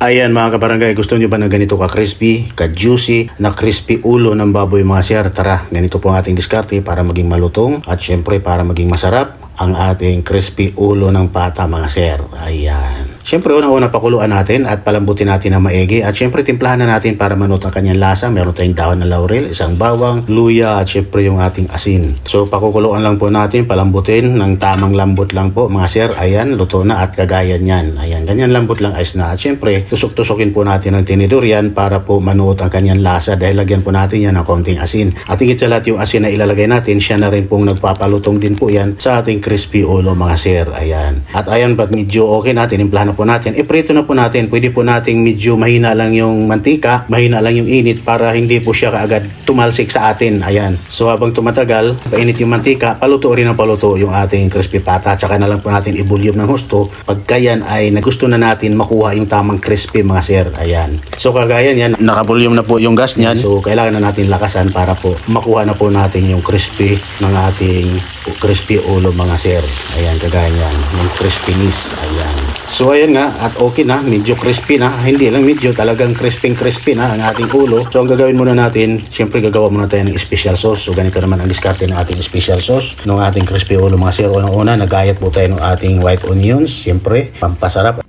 Ayan mga kabarangay, gusto nyo ba na ganito ka-crispy, ka-juicy, na crispy ulo ng baboy mga sir? Tara, ganito po ang ating diskarte para maging malutong at syempre para maging masarap ang ating crispy ulo ng pata mga sir. Ayan. Syempre una-una pakuluan natin at palambutin natin na maigi at syempre timplahan na natin para manot ang kanyang lasa. Meron tayong dahon ng laurel, isang bawang, luya at syempre yung ating asin. So pakukuluan lang po natin, palambutin ng tamang lambot lang po mga sir. Ayan, luto na at kagaya niyan. Ayan, ganyan lambot lang ayos na. At syempre tusok-tusokin po natin ng tinidor yan para po manuot ang kanyang lasa dahil lagyan po natin yan ng konting asin. At higit sa lahat yung asin na ilalagay natin, siya na rin pong nagpapalutong din po yan sa ating crispy ulo mga sir. Ayan. At ayan, pag medyo okay natin, implahan na po natin. Iprito na po natin. Pwede po nating medyo mahina lang yung mantika, mahina lang yung init para hindi po siya kaagad tumalsik sa atin. Ayan. So habang tumatagal, painit yung mantika, paluto rin ang paluto yung ating crispy pata. Tsaka na lang po natin ibulyom ng husto. Pagka yan ay nagusto na natin makuha yung tamang crispy mga sir. Ayan. So kagaya yan, nakabulyom na po yung gas niyan. So kailangan na natin lakasan para po makuha na po natin yung crispy ng ating crispy ulo mga sir. Ayan, kagaya yan. Yung crispiness. Ayan. So ayan nga, at okay na, medyo crispy na, hindi lang medyo, talagang crispy na ang ating ulo. So ang gagawin muna natin, siyempre gagawa muna tayo ng special sauce. So ganito naman ang diskarte ng ating special sauce ng ating crispy ulo mga sir. Unang-una, nagayat po tayo ng ating white onions, siyempre, pampasarap.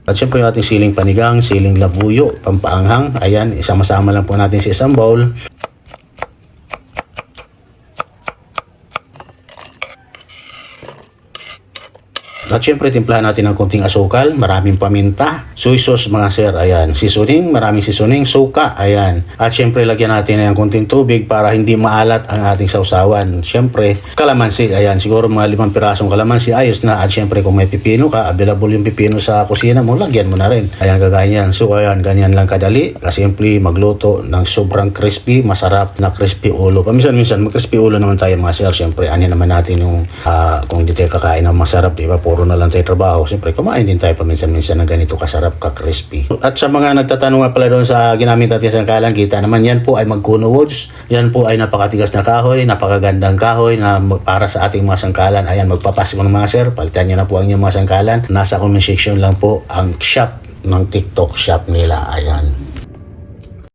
At siyempre yung ating siling panigang, siling labuyo, pampaanghang. Ayan, isama-sama lang po natin sa isang bowl. At syempre, timplahan natin ng konting asukal, maraming paminta, soy sauce mga sir, ayan, seasoning, maraming seasoning, suka, ayan. At syempre, lagyan natin ng konting tubig para hindi maalat ang ating sausawan. Syempre, kalamansi, ayan, siguro mga 5 pirasong kalamansi, ayos na. At syempre, kung may pipino ka, available yung pipino sa kusina mo, lagyan mo na rin. Ayan, kagaya yan. So, ayan, ganyan lang kadali. Simple magluto ng sobrang crispy, masarap na crispy ulo. Paminsan-minsan, mag-crispy ulo naman tayo mga sir. Syempre, ano naman natin yung, kung di tayo kakain ng masarap, di ba, puro na lang tayo trabaho. Siyempre, kumain din tayo paminsan-minsan na ganito kasarap, ka-crispy. At sa mga nagtatanong nga pala doon sa ginamit natin sa sangkalan, kita naman yan po ay Magkuno Woods. Yan po ay napakatigas na kahoy, napakagandang kahoy na para sa ating mga sangkalan. Ayan, magpapasok ng mga sir, palitan nyo na po ang inyong mga sangkalan. Nasa comment section lang po ang shop ng TikTok shop nila. Ayan.